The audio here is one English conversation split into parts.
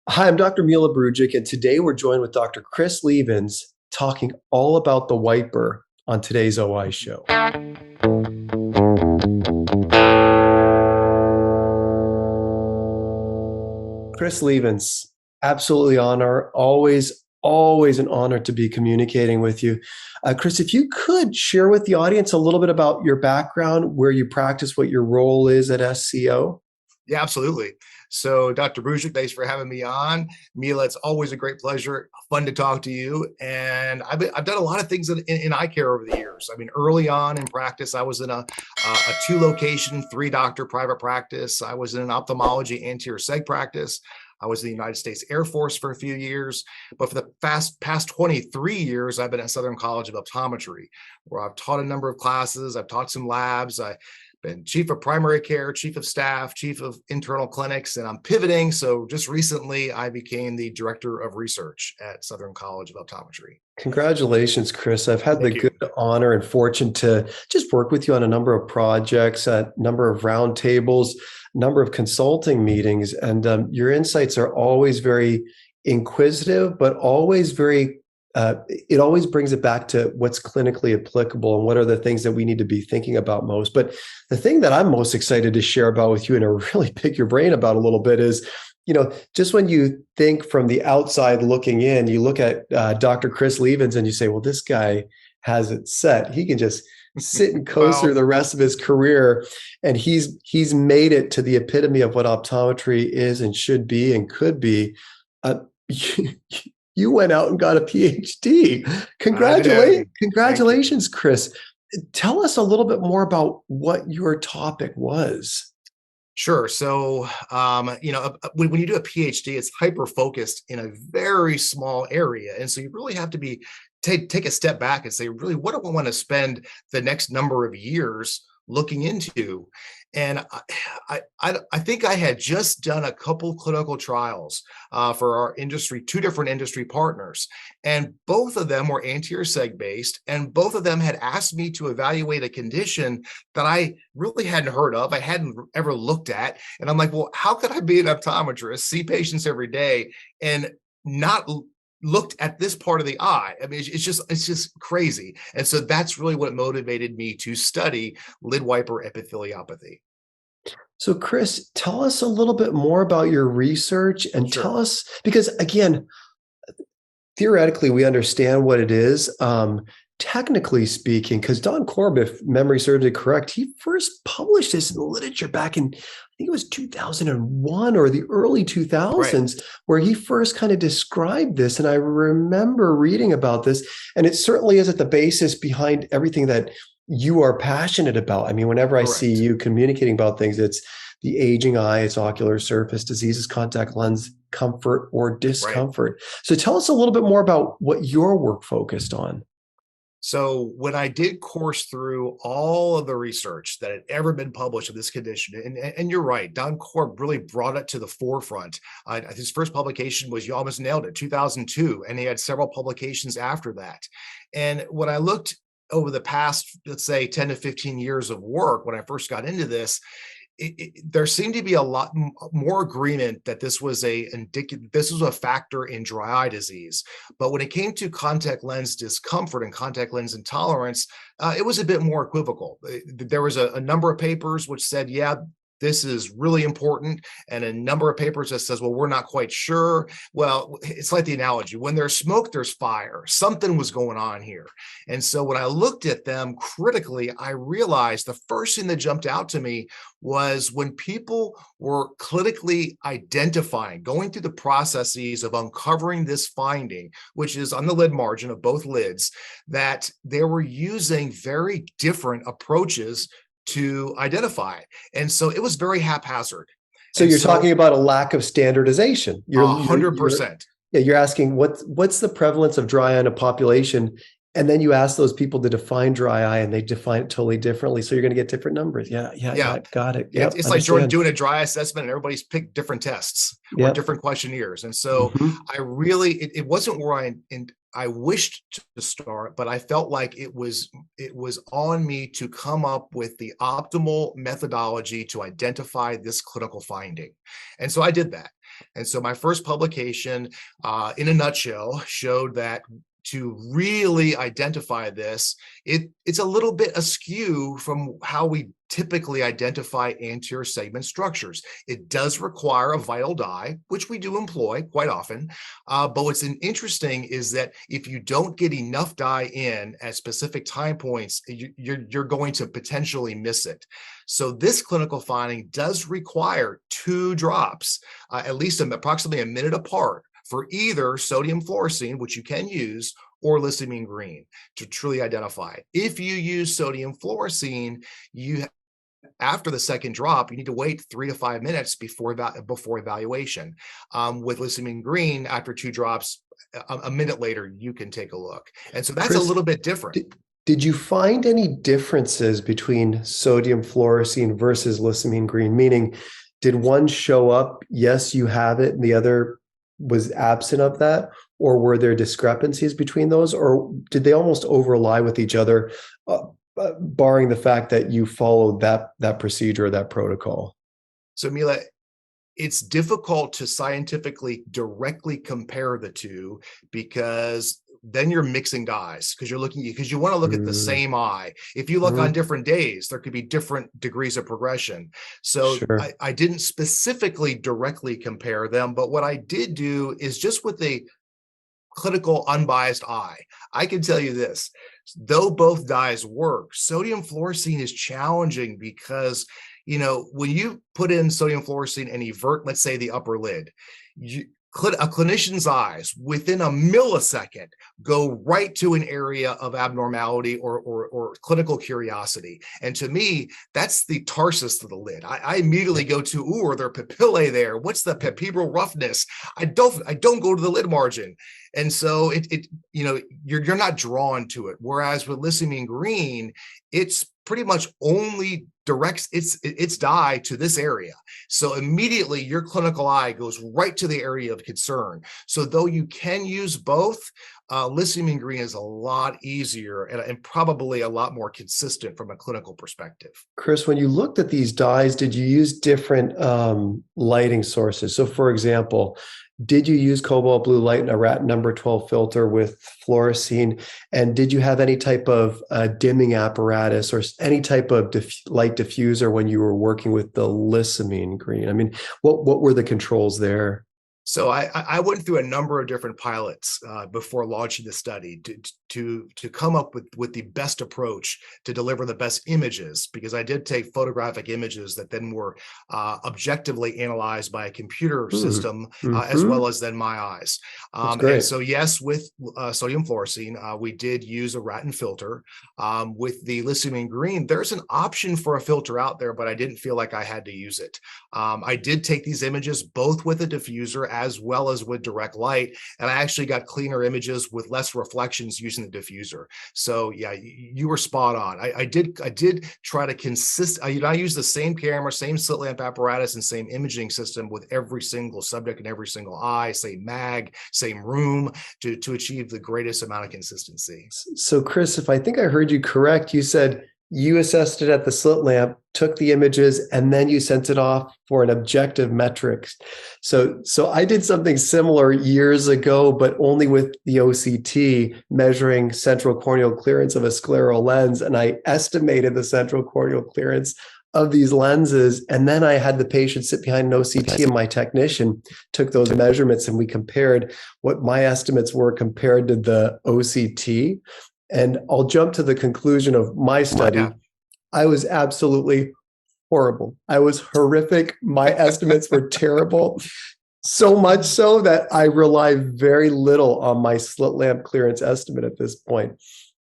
Hi, I'm Dr. Mila Brujic, and today we're joined with Dr. Chris Lievens talking all about the wiper on today's OI show. Chris Lievens, absolutely honor, always an honor to be communicating with you. Chris, if you could share with the audience a little bit about your background, where you practice, what your role is at SCO. Yeah, absolutely. So, Dr. Brujic, thanks for having me on. Mila, it's always a great pleasure. Fun to talk to you. And I've done a lot of things in eye care over the years. I mean, early on in practice, I was in a two location, three doctor private practice. I was in an ophthalmology anterior seg practice. I was in the United States Air Force for a few years, but for the past 23 years, I've been at Southern College of Optometry, where I've taught a number of classes. I've taught some labs. I been chief of primary care, chief of staff, chief of internal clinics, and I'm pivoting. So just recently, I became the director of research at Southern College of Optometry. Congratulations, Chris. I've had the Thank good you. honor and fortune to just work with you on a number of projects, a number of roundtables, number of consulting meetings, and your insights are always very inquisitive, but always very. It always brings it back to what's clinically applicable and what are the things that we need to be thinking about most. But the thing that I'm most excited to share about with you and to really pick your brain about a little bit is, just when you think from the outside looking in, you look at Dr. Chris Lievens and you say, well, this guy has it set. He can just sit and coast through Well, the rest of his career. And he's made it to the epitome of what optometry is and should be and could be. Uh, you went out and got a PhD. I did. Thank you. Congratulations, Chris. Tell us a little bit more about what your topic was. Sure. So, when you do a PhD, it's hyper focused in a very small area. And so you really have to take a step back and say, really, what do I want to spend the next number of years looking into? And I think I had just done a couple clinical trials for our industry, two different industry partners, and both of them were anterior seg based, and both of them had asked me to evaluate a condition that I really hadn't heard of, I hadn't ever looked at, and I'm like, well, how could I be an optometrist, see patients every day, and not looked at this part of the eye? I mean, it's just crazy. And so that's really what motivated me to study lid wiper epitheliopathy. So, Chris, tell us a little bit more about your research and tell Sure. us, because again, theoretically, we understand what it is. Technically speaking, because Don Korb, if memory serves me correct, he first published this in the literature back in, I think it was 2001 or the early Right. 2000s, where he first kind of described this. And I remember reading about this, and it certainly is at the basis behind everything that you are passionate about. I mean, whenever I see Correct. you communicating about things, it's the aging eye, it's ocular surface diseases, contact lens comfort or Right. discomfort. So tell us a little bit more about what your work focused on. So when I did course through all of the research that had ever been published of this condition, and you're right, Don Korb really brought it to the forefront. His first publication was, you almost nailed it, 2002, and he had several publications after that. And when I looked over the past, let's say 10 to 15 years of work, when I first got into this, there seemed to be a lot more agreement that this was a factor in dry eye disease. But when it came to contact lens discomfort and contact lens intolerance, it was a bit more equivocal. There was a number of papers which said, yeah, this is really important, and a number of papers that says, well, we're not quite sure. Well, it's like the analogy, when there's smoke, there's fire. Something was going on here. And so when I looked at them critically, I realized the first thing that jumped out to me was when people were clinically identifying, going through the processes of uncovering this finding, which is on the lid margin of both lids, that they were using very different approaches to identify. And so it was very haphazard. So And you're so talking about a lack of standardization. a You're 100%. yeah, you're asking what's the prevalence of dry eye in a population, and then you ask those people to define dry eye, and they define it totally differently. So you're going to get different numbers. Yeah, yeah, Yeah. yeah. Got it. It's, Yep, it's like Jordan understand. doing a dry assessment and everybody's picked different tests or Yep. different questionnaires. And so Hmm. it wasn't where I wished to start, but I felt like it was on me to come up with the optimal methodology to identify this clinical finding. And so I did that. And so my first publication, in a nutshell, showed that to really identify this, it's a little bit askew from how we typically identify anterior segment structures. It does require a vital dye, which we do employ quite often. But what's interesting is that if you don't get enough dye in at specific time points, you're going to potentially miss it. So this clinical finding does require 2 drops, at least approximately a minute apart, for either sodium fluorescein, which you can use, or lissamine green to truly identify it. If you use sodium fluorescein, after the second drop, you need to wait 3 to 5 minutes before evaluation. With lissamine green, after 2 drops, a minute later, you can take a look. And so that's Chris, a little bit different. Did you find any differences between sodium fluorescein versus lissamine green? Meaning, did one show up, yes, you have it, and the other was absent of that? Or were there discrepancies between those? Or did they almost overlie with each other, barring the fact that you followed that procedure, that protocol? So Mila, it's difficult to scientifically directly compare the two, because then you're mixing dyes, because you want to look at the same eye. If you look on different days, there could be different degrees of progression. So Sure. I didn't specifically directly compare them, but what I did do is just with a clinical unbiased eye, I can tell you this: though both dyes work, sodium fluorescein is challenging because, when you put in sodium fluorescein and evert, let's say, the upper lid, a clinician's eyes within a millisecond go right to an area of abnormality or clinical curiosity. And to me, that's the tarsus of the lid. I immediately go to, ooh, are there papillae there? What's the palpebral roughness? I don't go to the lid margin. And so you're not drawn to it. Whereas with lissamine green, it's pretty much only directs its dye to this area. So immediately your clinical eye goes right to the area of concern. So though you can use both, lissamine green is a lot easier and probably a lot more consistent from a clinical perspective. Chris, when you looked at these dyes, did you use different lighting sources? So for example, did you use cobalt blue light in a rat number 12 filter with fluorescein? And did you have any type of dimming apparatus or any type of light diffuser when you were working with the lissamine green? I mean, what were the controls there? So I went through a number of different pilots before launching the study to come up with the best approach to deliver the best images, because I did take photographic images that then were objectively analyzed by a computer system, as well as then my eyes. And so yes, with sodium fluorescein, we did use a Ratten filter. With the lissamine green, there's an option for a filter out there, but I didn't feel like I had to use it. I did take these images both with a diffuser as well as with direct light, and I actually got cleaner images with less reflections using the diffuser. So yeah, you were spot on. I did try to I use the same camera, same slit lamp apparatus, and same imaging system with every single subject and every single eye, same mag, same room, to achieve the greatest amount of consistency. So Chris, if I think I heard you correct, you said you assessed it at the slit lamp, took the images, and then you sent it off for an objective metrics. So I did something similar years ago, but only with the OCT, measuring central corneal clearance of a scleral lens. And I estimated the central corneal clearance of these lenses. And then I had the patient sit behind an OCT, and my technician took those measurements, and we compared what my estimates were compared to the OCT. And I'll jump to the conclusion of my study. Yeah. I was absolutely horrible. I was horrific. My estimates were terrible. So much so that I rely very little on my slit lamp clearance estimate at this point.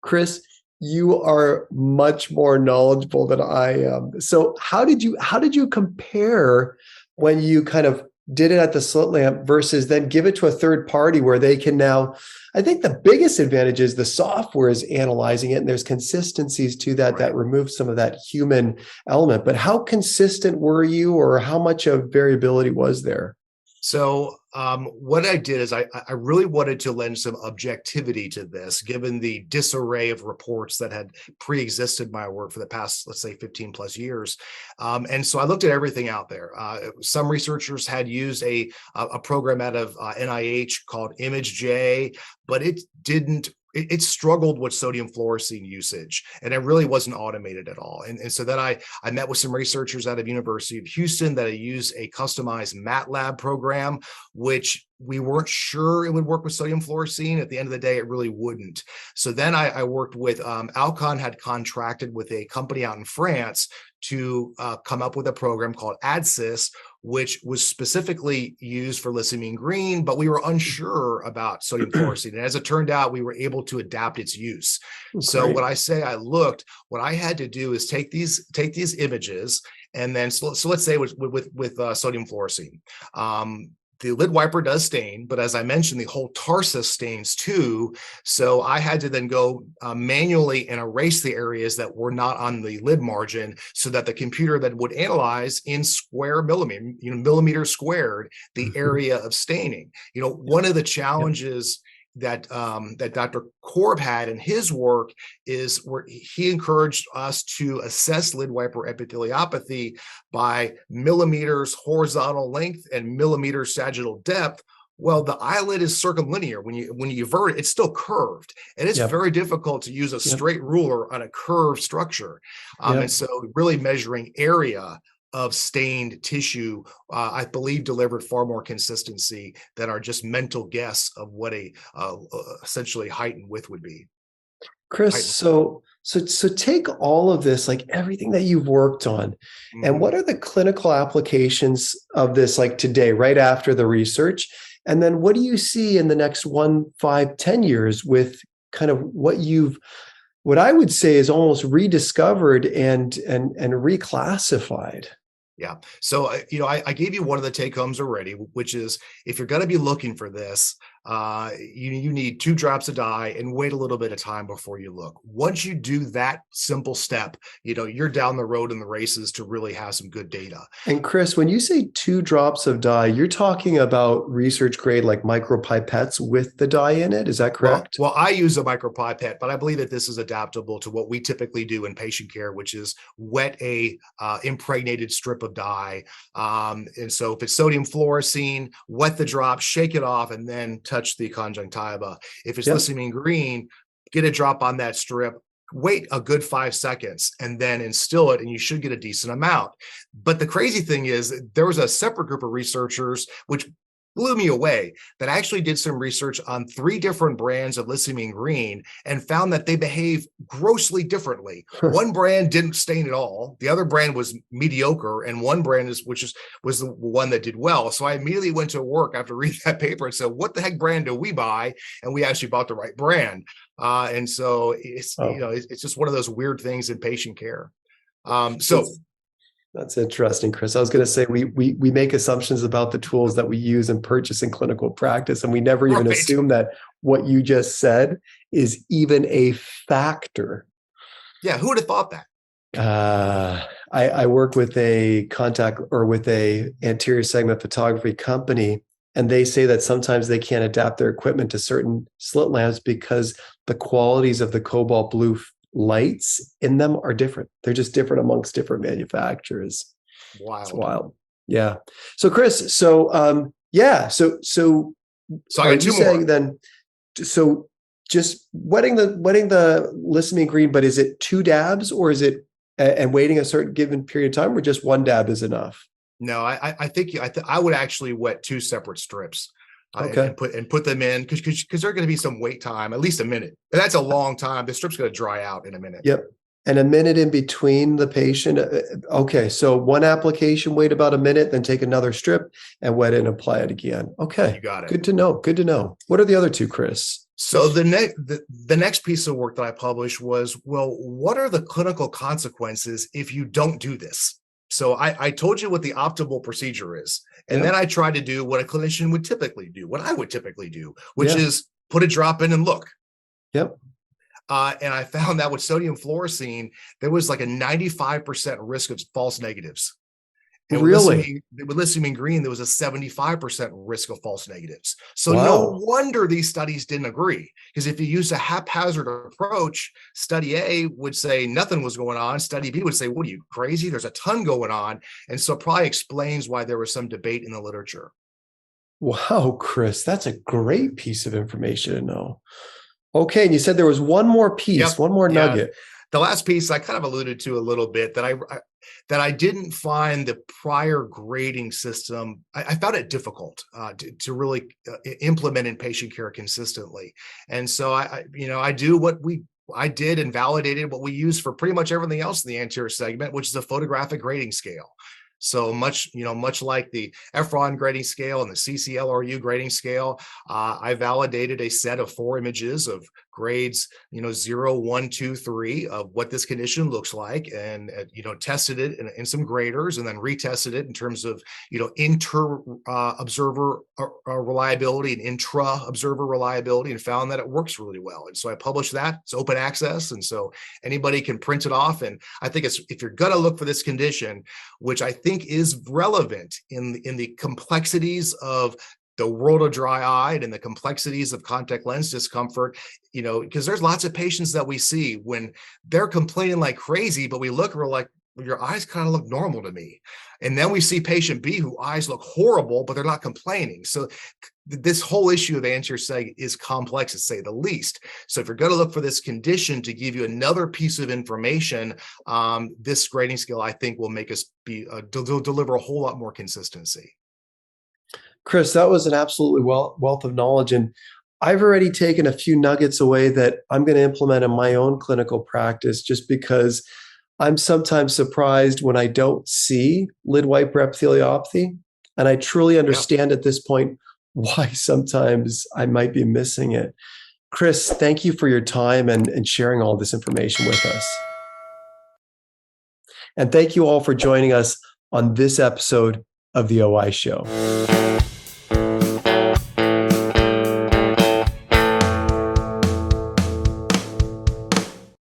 Chris, you are much more knowledgeable than I am. So how did you compare when you kind of did it at the slit lamp versus then give it to a third party where they can now, I think the biggest advantage is the software is analyzing it, and there's consistencies to that, that removes some of that human element. But how consistent were you, or how much of variability was there? So what I did is I really wanted to lend some objectivity to this, given the disarray of reports that had pre-existed my work for the past, let's say, 15 plus years. And so I looked at everything out there. Some researchers had used a program out of NIH called ImageJ, but it didn't. It struggled with sodium fluorescein usage, and it really wasn't automated at all. And so then I met with some researchers out of University of Houston that use a customized MATLAB program, which we weren't sure it would work with sodium fluorescein. At the end of the day, it really wouldn't. So then I worked with Alcon had contracted with a company out in France to come up with a program called ADSYS, which was specifically used for lissamine green, but we were unsure about sodium fluorescein. And as it turned out, we were able to adapt its use. So when I say I looked, what I had to do is take these images, and then so let's say with sodium fluorescein. The lid wiper does stain, but as I mentioned, the whole tarsus stains too. So I had to then go manually and erase the areas that were not on the lid margin, so that the computer that would analyze in square millimeter, millimeters squared, the area of staining. One of the challenges that Dr. Korb had in his work is where he encouraged us to assess lid wiper epitheliopathy by millimeters horizontal length and millimeters sagittal depth. Well, the eyelid is circumlinear. When you invert it, it's still curved, and it's very difficult to use a straight ruler on a curved structure. And so really measuring area of stained tissue, I believe, delivered far more consistency than our just mental guess of what a essentially height and width would be. Chris, so take all of this, like everything that you've worked on, and what are the clinical applications of this, like today, right after the research? And then what do you see in the next 1, 5, 10 years with kind of what I would say is almost rediscovered and reclassified? Yeah. So, I gave you one of the take homes already, which is, if you're going to be looking for this, you need 2 drops of dye and wait a little bit of time before you look. Once you do that simple step, you're down the road in the races to really have some good data. And Chris, when you say 2 drops of dye, you're talking about research grade, like micropipettes with the dye in it. Is that correct? Well, I use a micropipette, but I believe that this is adaptable to what we typically do in patient care, which is wet a impregnated strip of dye. And so if it's sodium fluorescein, wet the drop, shake it off, and then touch the conjunctiva. If it's lissamine green, get a drop on that strip, wait a good 5 seconds, and then instill it, and you should get a decent amount. But the crazy thing is, there was a separate group of researchers, which blew me away, that actually did some research on 3 different brands of lissamine green and found that they behave grossly differently. One brand didn't stain at all. The other brand was mediocre, and one brand was the one that did well. So I immediately went to work after reading that paper and said, what the heck brand do we buy? And we actually bought the right brand. And so it's just one of those weird things in patient care. That's interesting, Chris. I was going to say we make assumptions about the tools that we use and purchase in clinical practice, and we never even assume that what you just said is even a factor. Yeah, who would have thought that? I work with a anterior segment photography company, and they say that sometimes they can't adapt their equipment to certain slit lamps because the qualities of the cobalt blue lights in them are different. They're just different amongst different manufacturers. Wild. It's wild. Yeah. So Chris, so I got 2 more. Then, so just wetting the lissamine green, but is it 2 dabs, or is it and waiting a certain given period of time, or just 1 dab is enough? No, I think I would actually wet 2 separate strips. Okay. And put them in, because there's going to be some wait time, at least a minute. And that's a long time. The strip's going to dry out in a minute. Yep. And a minute in between the patient. Okay. So 1 application, wait about a minute, then take another strip and wet it and apply it again. Okay. You got it. Good to know. Good to know. What are the other 2, Chris? So the next piece of work that I published was, well, what are the clinical consequences if you don't do this? So I told you what the optimal procedure is. And then I tried to do what a clinician would typically do, what I would typically do, which is put a drop in and look. Yep. And I found that with sodium fluorescein, there was like a 95% risk of false negatives. And Really? with lithium green, there was a 75% risk of false negatives. So no Wow. wonder these studies didn't agree. Because if you use a haphazard approach, study A would say nothing was going on. Study B would say, what are you, crazy? There's a ton going on. And so it probably explains why there was some debate in the literature. Wow, Chris, that's a great piece of information to know. Okay, and you said there was one more piece, Yep. one more Yeah. nugget. The last piece I kind of alluded to a little bit that I didn't find the prior grading system. I found it difficult to really implement in patient care consistently, and so I do what I did and validated what we use for pretty much everything else in the anterior segment, which is a photographic grading scale. So much like the Efron grading scale and the CCLRU grading scale, I validated a set of 4 images of grades, 0, 1, 2, 3 of what this condition looks like, and tested it in some graders, and then retested it in terms of inter observer reliability and intra observer reliability, and found that it works really well. And so I published that. It's open access, and so anybody can print it off. And I think if you're going to look for this condition, which I think is relevant in the complexities of the world of dry eye and the complexities of contact lens discomfort, because there's lots of patients that we see when they're complaining like crazy, but we look, we're like, well, your eyes kind of look normal to me. And then we see patient B who eyes look horrible, but they're not complaining. So this whole issue of anterior seg is complex, to say the least. So if you're going to look for this condition to give you another piece of information, this grading scale, I think, will make us deliver a whole lot more consistency. Chris, that was an absolutely wealth of knowledge. And I've already taken a few nuggets away that I'm going to implement in my own clinical practice, just because I'm sometimes surprised when I don't see lid wiper epitheliopathy. And I truly understand at this point why sometimes I might be missing it. Chris, thank you for your time and sharing all this information with us. And thank you all for joining us on this episode of the OI Show.